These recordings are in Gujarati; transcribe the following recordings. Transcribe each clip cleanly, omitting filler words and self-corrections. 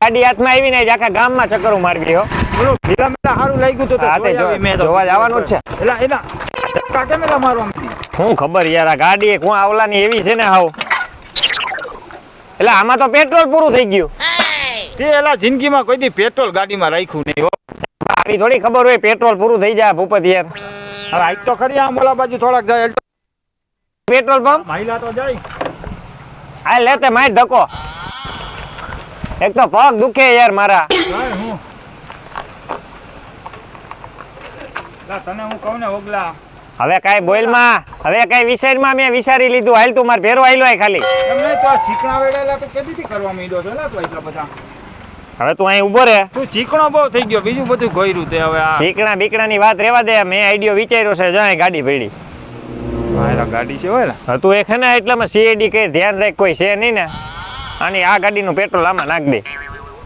ગાડી હાથમાં આવી ને આખા ગામમાં ચક્કરો મારવી હો. બોલો ઢીલા મેલા સારું લાગ્યું તો જોવા જવાનું જ છે. એલા એલા ધક્કા કેમ એલા મારવા માંડી? શું ખબર યાર, આ ગાડી કોણ આવલાની એવી છે ને હાવ. એટલે આમાં તો પેટ્રોલ પૂરું થઈ ગયું. તે એલા જિંદગીમાં કોઈ દી પેટ્રોલ ગાડીમાં રાખ્યું નહીં હો. આવી થોડી ખબર હોય પેટ્રોલ પૂરું થઈ જાય ભૂપત યાર. હવે આજ તો ખરી આમ ઓલા બાજુ થોડાક જાય પેટ્રોલ પંપ મહિલા તો જાય. આ લેતે માર ધક્કો. એક તો પગ દુખે યાર મારા. હું તને હું કહું ને ઓગલા, હવે કાઈ બોલ માં, હવે કાઈ વિચારમાં મેં વિચારી લીધું. હાલ તું માર ભેરો આયલો આય ખાલી. એમ નહીં તો આ ચીકણા વેડેલા તો કેદીથી કરવા માંડ્યો છે એલા તું એટલા બધા. હવે તું અહીં ઉભો રહે. તું ચીકણો બહુ થઈ ગયો, બીજું બધું ગોયરું તે હવે આ ઠીકણા બીકણાની વાત રહેવા દે. મેં આઈડિયો વિચાર્યો છે, જાય ગાડી પડી. મારા ગાડી છે હોય હવે તું એક હે ને એટલામાં સીઆઈડી કઈ ધ્યાન રાખ, કોઈ છે નહીં ને. આની આ ગાડીનું પેટ્રોલ આમાં નાખ દે.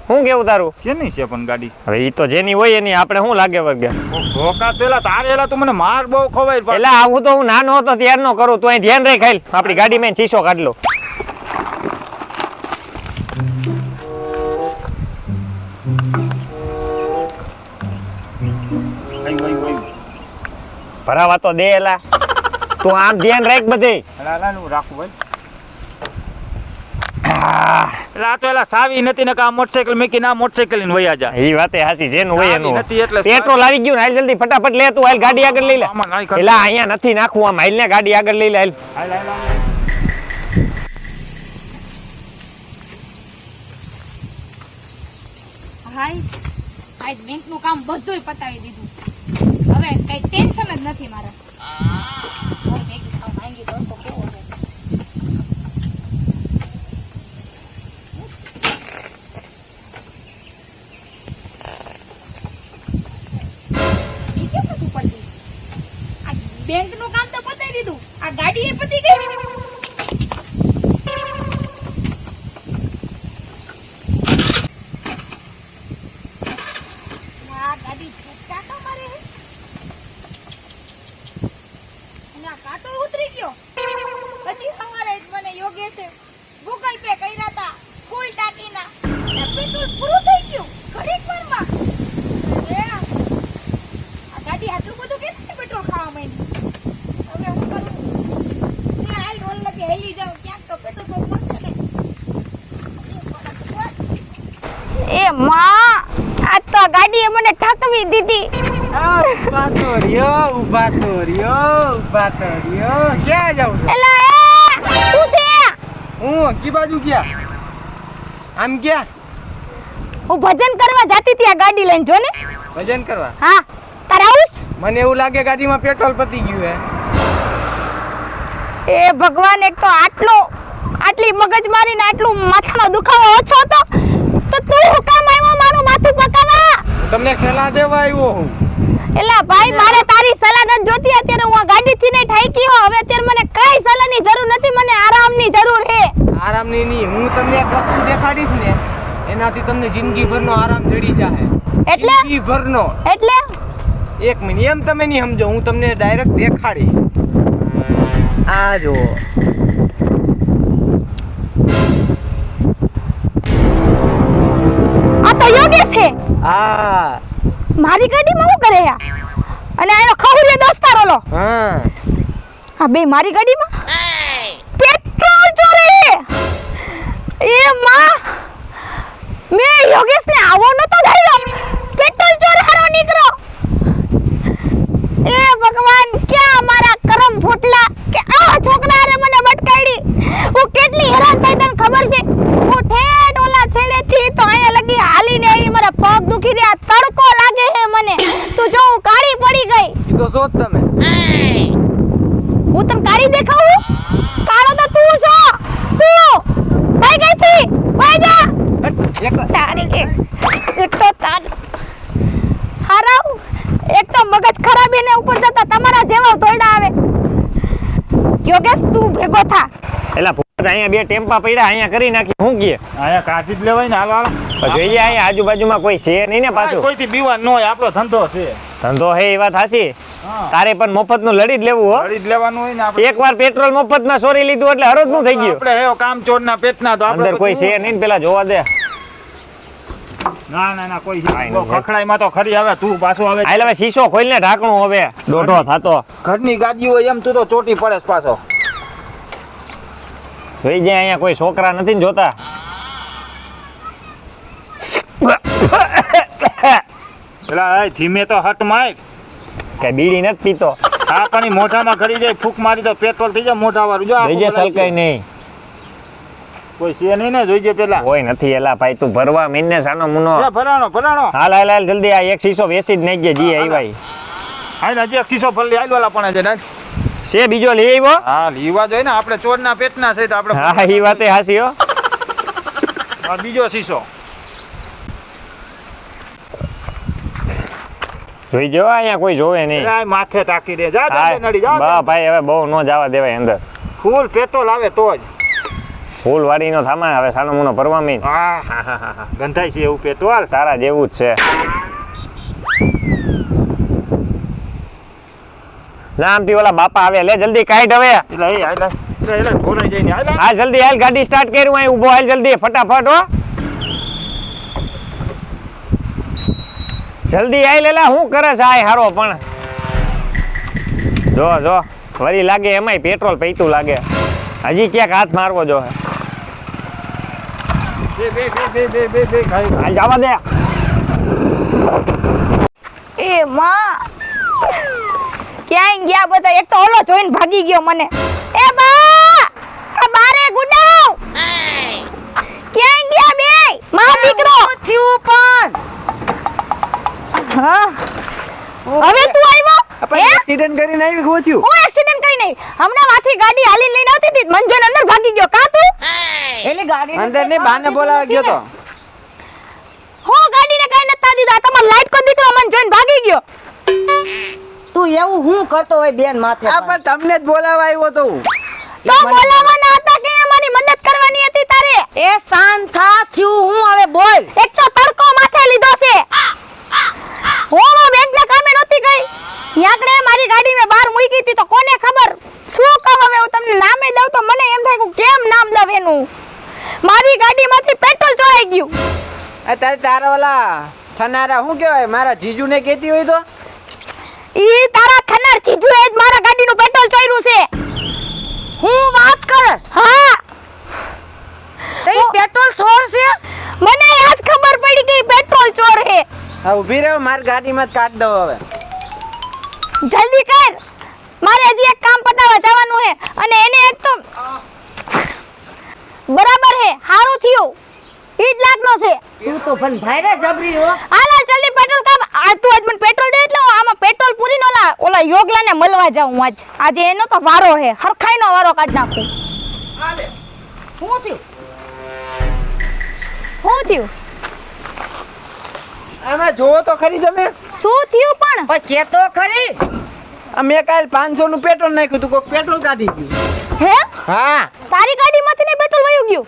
શું કેવું તારું? કેની છે પણ ગાડી? હવે ઈ તો જેની હોય એની આપણે શું લાગે વગે. ધોકા તેલા તારે એલા તું મને માર બહુ ખવાય. એટલે આવું તો હું નાનો હતો ત્યાર નો કરું. તું અહીં ધ્યાન રાખ. હાલ આપણી ગાડીમાં શીશો કાઢ લો. ભરાવા તો દે એલા. તું આમ ધ્યાન રાખ બધે. રાખું ભાઈ. એટલે આ તો એલા સાવી નથી ને કા મોટરસાઇકલ મેકી ના મોટરસાઇકલ લઈને વયા જા. ઈ વાતે હાસી, જેનું હોય એનું. નથી એટલે પેટ્રોલ આવી ગયું ને, હાલ જલ્દી ફટાફટ લે. તું હાલ ગાડી આગળ લઈ લે. એલા અહીંયા નથી નાખવું, આમ હાલ ને ગાડી આગળ લઈ લે. હાલ આજ બેંકનું કામ બધુંય પતાવી દીધું. હવે કઈ ટેન્શન જ નથી મારે. બેંકનું કામ તો પતાવી દીધું, આ ગાડી એ પતી ગઈ. આ ગાડી કાંટો મારે હે અને આ કાંટો ઉતરી ગયો. પછી સવારે જ મને યોગેશે ગૂગલ પે કર્યા હતા ફૂલ ટાંકીના. પેટ્રોલ પૂરું થઈ ગયું ઘડીક વારમાં. આ ગાડી આટલું બધું કેમ પેટ્રોલ ખાવા માંડી? હવે હું કરું? હાલ રોલ લગી હેલી જાઉં, ક્યાંક તો પેટ્રોલ પંપ મળશે ને. એ માં, આ તો ગાડીએ મને ઠાકવી દીધી. ઉભા તો રહ્યો. ક્યાં જાવ છો? એલા એ શું છે? હું કી બાજુ ગયા? આમ ગયા? હું ભજન કરવા જાતી હતી આ ગાડી લઈને, જો ને. ભજન કરવા? હા, તારે આવું છે? મને એવું લાગે ગાડીમાં પેટ્રોલ પતી ગયું હે. એ ભગવાન, એક તો આટલી મગજમારી ને આટલું માથાનો દુખાવો ઓછો હતો તો તું હું કામ આવ્યો મારું માથું પકાવવા? તમને સલાહ દેવા આવ્યો હું. એલા ભાઈ, મારે તારી સલાહ નથી જોતી. અત્યારે હું આ ગાડીથી ને ઠાકી હો. હવે અત્યારે મને કાઈ સલાહની જરૂર નથી, મને આરામની જરૂર છે. આરામની નહીં, હું તમને એક વસ્તુ દેખાડીશ ને એનાથી તમને જિંદગીભરનો આરામ જડી જાય. એટલે? જિંદગીભરનો. એટલે? એક મિનિટ, એમ તમે નહીં સમજો, હું તમને ડાયરેક્ટ દેખાડી. આ જો આ તો યોગેશ છે. આ મારી ગાડીમાં શું કરે આ? અને આનો ખહુરિયો દોસ્તારો લો. હા, આ બે મારી ગાડીમાં પેટ્રોલ ચોરી. એ માં, મે યોગેશને આવો નતો ધાર્યો. પેટ્રોલ ચોર હારો નીકળો. એ ભગવાન, ક્યાં મારા કરમ ફૂટલા કે આ છોકરાએ મને બટકાડી. હું કેટલી હેરાન થઈ તને ખબર છે? હું ઠેઠ ઓલા છેડેથી તો અહીંયા લગી હાલીને આવી. મારા પગ દુખી રહ્યા, તડકો લાગે હે મને. તું જો હું કાળી પડી ગઈ. ઈ તો શોધ તમે. હું તને કાળી દેખાવું? કાળો તો તું છો. તું ભાઈ ગઈ થી ભાઈ જા. તારી એક તો હારાવ, એક તો મગજ ખરાબ એને ઉપર જતા તમારા જેવા તોડા આવે. યોગેશ, તું ભેગો થા. એલા ભૂપત, અહીંયા બે ટેમ્પા પડ્યા, અહીંયા કરી નાખી. શું કહે? આયા કાઢી જ લેવાય ને. હાલ હાલ જોઈએ અહીંયા આજુબાજુમાં કોઈ છે નહીં ને પાછું. કોઈથી બીવા ન હોય, આપણો ધંધો છે. ધંધો હે એ વાત હાચી. તારે પણ મફત નું લડી જ લેવું હો. લડી જ લેવાનું હોય ને આપણે. એકવાર પેટ્રોલ મફત માં ચોરી લીધું એટલે હરોજ નું થઈ ગયું. આપણે હે કામ ચોરના પેટના તો આપણે અંદર કોઈ છે નહીં, પેલા જોવા દે. ના કોઈ કાંઈ નહીં. ખખડાઈમાં તો ખરી આવે તું પાછો આવે હાલ હવે શીશો ખોલીને ઢાંકણું હવે દોઢો થતો ઘરની ગાડી હોય એમ તું તો ચોટી પડે પાછો. જોઈ જાય અહીંયા કોઈ છોકરા નથી ને જોતા પેલા ધીમે તો હટ માય કે બીડી નથી પીતો હા પણ મોઢામાં ખરી જાય ફૂક મારી તો પેટ્રોલ થઈ જાય મોઢા વાળું જો આખું જોઈજે બોલાય છે. સલકાઈ નહીં કોઈ છે નહીં ને જોઈજે પેલા કોઈ નથી એલા ભાઈ તું ભરવા મીને સાનો મુનો લે, ભરાણો હાલ હાલ હાલ જલ્દી આ એક શીશો વેચી જ નહીં જી આવ્યા હાલ હજી 100 ભરી આઈ વાલા પણ છે ને છે બીજો લઈ આવ્યો હા લીવા જોઈએ ને આપણે ચોરના પેટના છે તો આપણે હા એ વાતે હાસી હો આ બીજો શીશો જોઈ જો અહીંયા કોઈ જોવે નહીં આ માથે ટાકી દે જા હા, દે નડી જા બા ભાઈ હવે બહુ ન જવા દેવાય અંદર ફૂલ પેટ્રોલ આવે તો જ ફૂલ વાડીનો થામા હવે સાનો મુનો ભરવા મીન હા હા હા હા ગંધાય છે એવું પેટ્રોલ તારા જેવું જ છે નામથી ઓલા બાપા આવે લે જલ્દી કાઢ હવે એટલે એ એટલે ઢોરાઈ જાય ને હાલ હા જલ્દી હાલ ગાડી સ્ટાર્ટ કર્યું અહીં ઊભો હાલ જલ્દી ફટાફટ હો જલ્દી આઈ લેલા હું કરે છે આય હારો પણ જો વળી લાગે એમાંય પેટ્રોલ પૈતું લાગે હજી ક્યાંક હાથ મારવો જો બે ખાઈ હાલ જવા દે એ માં ક્યાંય ગયા બધા એક તો ઓલો જોઈને ભાગી ગયો મને એ બા આ બારે ગુડાવ ક્યાંય ગયા બે માં દીકરો થયું પણ હા હવે તું આવ્યો હે એક્સિડન્ટ કરીને આવી ગોચ્યું હું એક્સિડન્ટ કરી નહીં હમણાં માથી ગાડી હાલીને લઈને આવતી હતી મંજોન અંદર ભાગી ગયો કા તું એટલે ગાડી અંદર ને બાને બોલાવા ગયો તો હો ગાડીને કઈ નતા દીધા તમાર લાઈટ કો દીકરો મને જોઈને ભાગી ગયો તું એવું હું કરતો હોય બેન માથે આ પણ તમને જ બોલાવા આવ્યો તો તો બોલાવાના હતા કે અમારી મદદ કરવાની હતી તારે એ શાંત થા થયું હું હવે બોલ એક તો તડકો માથે લીધો છે હું બેંકના કામે નહોતી ગઈ યાકડે મારી ગાડી મેં બહાર મૂકી હતી તો કોને ખબર શું કહું હવે હું તમને નામે દઉં તો મને એમ થાય કે કેમ નામ દઉં એનું મારી ગાડીમાંથી પેટ્રોલ ચોરાઈ ગયું અત્યારે તારા ઓલા થનારા શું કહેવાય મારા જીજુને કહેતી હોય તો ઈ તારા થનાર ચીજુ એ જ મારા ગાડીનું પેટ્રોલ ચોર્યું છે હું વાત કરસ હા તે પેટ્રોલ છોડ છે મને આજ ખબર પડી કે ઈ પેટ્રોલ ચોર હે હા ઊભી રહો મારી ગાડીમાં જ કાઢ દઉં હવે જલ્દી કર મારે હજી એક કામ પતાવવા જવાનું હે અને એને એક તો બરાબર હે હારું થયું ઈ જ લાગનો છે તું તો પણ ભાઈરે જબરી હો હાલા જલ્દી પેટ્રોલ કામ આ તું આજ મને પેટ્રોલ દે એટલે હું આમાં પેટ્રોલ પૂરીને ઓલા યોગલાને મળવા જાઉં હું આજે એનો તો વારો હે હરખાઈનો વારો કાઢ નાખું હું થયું શું થયું આમાં જોવો તો ખરી તમે શું થયું પણ પણ કે તો ખરી મેં કાલ 500 નું પેટ્રોલ નાખ્યું તું કોક પેટ્રોલ કાઢી ગયું હે હા તારી ગાડીમાંથી ને પેટ્રોલ વયું ગયું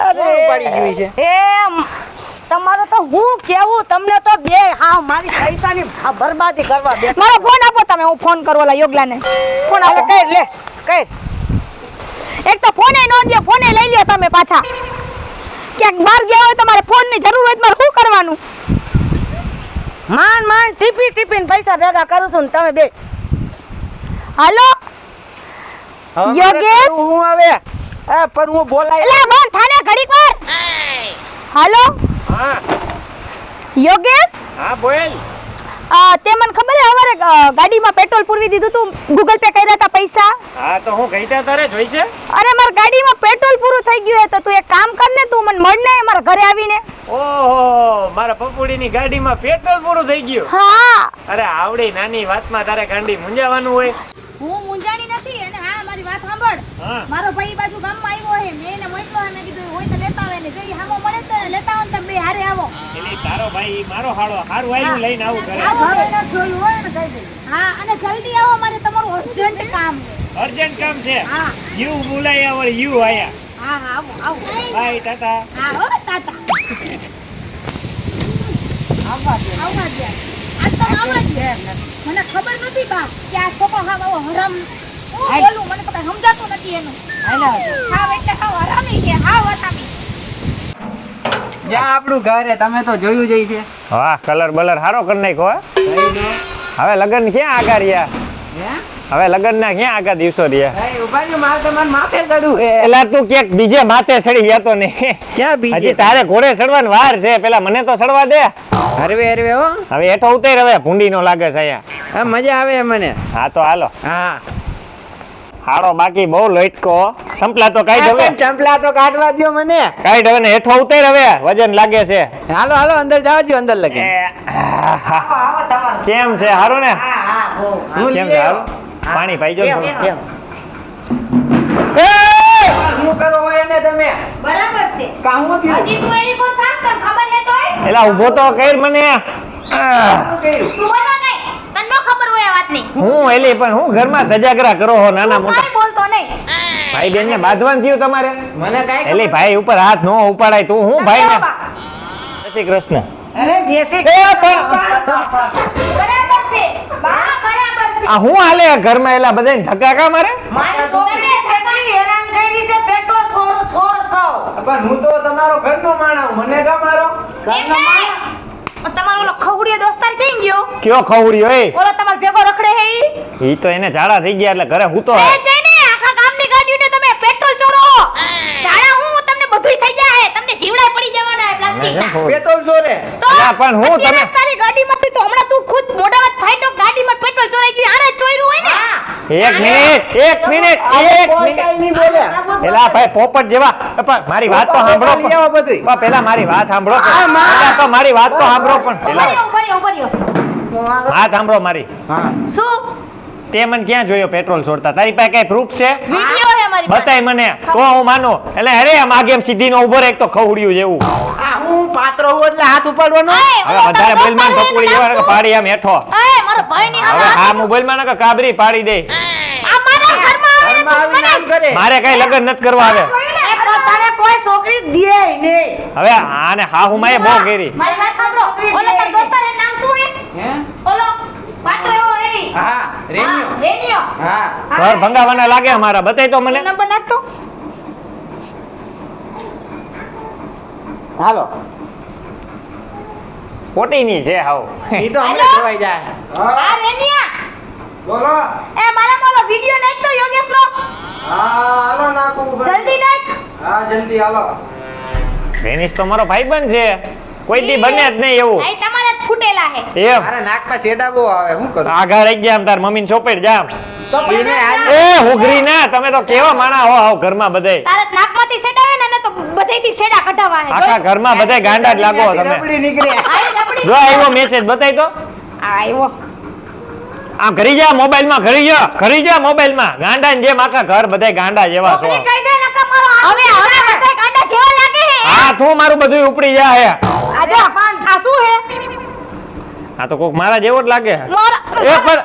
અરે પડી ગયું છે એમ તમારો તો હું કેવું તમને તો બે હા મારી પૈસાની બરબાદી કરવા દે મારો ફોન આપો તમે હું ફોન કરું ઓલા યોગલાને ફોન આપો કઈ લે કઈ એક તો ફોને નો દે ફોને લઈ લ્યો તમે પાછા ક્યાંક બહાર ગયા હોય તમારે ફોન ની જરૂર હોય તો મારે શું કરવાનું માંડ ટીપીને પૈસા ભેગા કરું છું ને તમે બે હાલો યોગેશ હું હવે પણ હું બોલાય એલા બંધ થાને ઘડીક વાર હાલો હા યોગેશ હા બોલ તે મને ખબર હે અમારે ગાડીમાં પેટ્રોલ પૂરવી દીધું તું ગૂગલ પે કર્યા હતા પૈસા હા તો હું કહીતા તારે જોઈ છે અરે મારી ગાડીમાં પેટ્રોલ પૂરું થઈ ગયું હે તો તું એક કામ કર ને તું મને મળ ને મારા ઘરે આવીને ઓહો મારા પપુડીની ગાડીમાં પેટ્રોલ પૂરું થઈ ગયું હા અરે આવડી નાની વાતમાં તારે ગાંડી મૂંઝાવાનું હોય હું મુંજાણી નથી અને હા મારી વાત સાંભળ હા મારો ભાઈ બાજુ ગામમાં આવ્યો હે મેં એને મોકલો હે મેં કીધું હોય તો લેતા આવે ને જો ઈ હામો મળે તો લેતા આવો ને તમે બે હારે આવો એટલે તારો ભાઈ મારો હાડો હારું આવ્યું લઈને આવું કરે આવો હવે બે. ન જોયું હોય ને કહી દે હા અને જલ્દી આવો મારે તમારું અર્જન્ટ કામ છે અર્જન્ટ કામ છે હા યુ બોલાયા વળી યુ આયા હા હા આવો આવો બાય ટાટા હા હો તાતા આવવા દે આવવા દે આજ તો આવવા દે મને ખબર નથી બા કે આ છોકરો હાવ આવો હરામ હું હાલ. બોલું મને તો કઈ સમજાતું નથી એનું હાલા હાવ એટલે હાવ હરામી છે હાવ હરામી જ્યાં આપણું ઘર હે તમે તો જોયું જ છે. વાહ કલર બલર સારો કરી નાખ્યો હે હવે લગ્ન ક્યાં આગળ રહ્યા હે હવે લગ્ન ના ક્યાં આગળ દિવસો રહ્યા ભાઈ ઉભા રહ્યો, મારે તમારે માથે ચડવું હે. એલા તું ક્યાંક બીજે માથે ચડી ગયા તો નહીં ક્યાં બીજે? હજી તારે ઘોડે ચડવાની વાર છે પેલા મને તો ચડવા દે હરવે હરવે હો. હવે એઠો ઉતર હવે ભૂંડી નો લાગે છે અહીંયા આ મજા આવે મને. હા તો હાલો હા હારો બાકી બહુ લટકો સંપલા તો કાઢ હવે ચંપલા તો કાઢવા દ્યો મને. કાઢ હવે ને હેઠો ઉતર હવે વજન લાગે છે હાલો હાલો અંદર જાવ દ્યો અંદર લગી. આવો તમારું. કેમ છે હારું ને હા હા બહુ. હું કેમ લઈ છે આવ્યો. હારું પાણી પાઈ બેહો, જો બેહો. શું કરો હોય એને તમે? બરાબર છે. કામ થયું? હજી તું એની કોણ થાસ તને ખબર હે તોય એલા ઊભો તો કર મને શું કર્યું? તું બોલો નહીં તને નો ખબર હોય આ વાતની હું એલી પણ હું ઘરમાં ધજાગરા કરો હો નાના તું મોટા કાંઈ બોલતો નહીં ભાઈ બેન ને બાંધવાનું થયું તમારે મને કાંઈ એલી ભાઈ ઉપર હાથ નો ઉપાડાય તું હું ભાઈ ને જય શ્રી કૃષ્ણ અરે જેસી બરાબર છે બા બરાબર છે આ હું હાલે આ ઘરમાં એલા બધાને ધક્કા કા મારે મારી છોકરીએ થકી હેરાન કરી છે પેટ્રોલ છોડ છોડ છો. પણ હું તો તમારો ઘરનો માણસ હું. મને કા મારો? ઘરનો માણસ. તમારો ઓલો ખવડીયો દોસ્તાર ક્યાં ગયો કયો ખવડ્યો એ ઓલો તમારો ભેગો રખડે હે ઈ ઈ તો એને ઝાડા થઈ ગયા એટલે ઘરે હું તો એ જઈને આખા ગામની ગાડીઓને તમે પેટ્રોલ ચોરો જાડા હું તમને બધુંય થઈ જાય તમને જીવડાય પડી જવાના હે પ્લાસ્ટિકના પેટ્રોલ ચોરે. તો અલા, પણ હું અત્યારે તમે- તારી ગાડીમાંથી તો હમણાં તું ખુદ મોઢામાં ફાઈટો ગાડીમાં પેટ્રોલ ચોરાઈ ગયું આને જ ચોર્યું હોય ને એક મિનિટ એક કોઈ મિનિટ કાંઈ નહીં બોલે. એલા ભાઈ પોપટ જેવા પણ મારી વાત તો સાંભળો લઈ આવો બધુંય. પણ પેલા મારી વાત સાંભળો આ માં. પેલા તો મારી વાત તો સાંભળો પણ પેલા ઉભા રહ્યો વાત સાંભળો મારી હા શું તે મને ક્યાં જોયો પેટ્રોલ છોડતા તારી પાસે કઈ પ્રૂફ છે વિડિયો હે મારી પાસે બતાય મને તો હું માનું એટલે અરે આમ આગેમ સીધી નો ઉભો રહે એક તો ખવડ્યું જેવું આ હું પાત્રો હું એટલે હાથ ઉપાડવાનો. ઓય, હવે ઓલો વધારે તારો બોલ માં દોસ્તાર ટપુડી હે, જેવા એનું નામ પાડી આમ હેઠો શું? ઓય, મારો ભાઈ ની હવે આ મોબાઈલ માં ને કાબરી પાડી દે આ મારા ઘરમાં આવીને ઘરમાં તું આવી નામ કરે. મારે કઈ લગ્ન નથી કરવા આવે એ પણ તને કોઈ છોકરી દે નહીં. હવે આને હા હું માએ બહુ કરી મારી વાત સાંભળો ઓલો તારો દોસ્તાર એનું નામ શું હે હે? ઓલો પાત્ર એવો હે ઈ. હા રેન્યો. હા, રેનિયો હા ઘર ભંગાવાના લાગે અમારા બતાય તો મને નંબર નાખતો હાલો. ખોટી ની છે હાવ ઈ તો હમણાં હાલો. જોવાઈ જાય. આ રેનિયા બોલો. એ મારા મોલો વિડિયો નાખ તો યોગેશ નો હા હાલો નાખું. જલ્દી નાખ હા જલ્દી હાલો. વેનિસ તો મારો ભાઈબંધ છે કોઈ દી બને જ નહીં એવું નહીં તમારે જ ફૂટેલા હે એમ મારા નાકમાં શેડા બહુ આવે શું કરું? આગળ રહી ગયા આમ તાર મમ્મીને ચોપેડ જામ તો એને પણ આજે- એ હુઘરી ના તમે તો કેવા માણા હો હાવ ઘરમાં બધાય તારે નાકમાંથી સેડાવે ને એને તો બધેયથી સેડા કઢાવા હે આખા ઘરમાં બધાય ગાંડા જ લાગો તમે રબડી નીકળે. આઈ રબડી જો આવ્યો મેસેજ બતાય તો આવ્યો આમ ઘરી જા મોબાઈલ માં ઘરી જા મોબાઈલ માં ગાંડા ને જેમ આખા ઘર બધાય ગાંડા જેવા છો છોકરી કહી દે નકર મારો હાથ હવે હવે બધા કાંડા જેવા લાગે હે હા તું મારું બધું ઉપડી જા હે આજો આ શું હે આ તો કોક મારા જેવો જ લાગે મારા એ પણ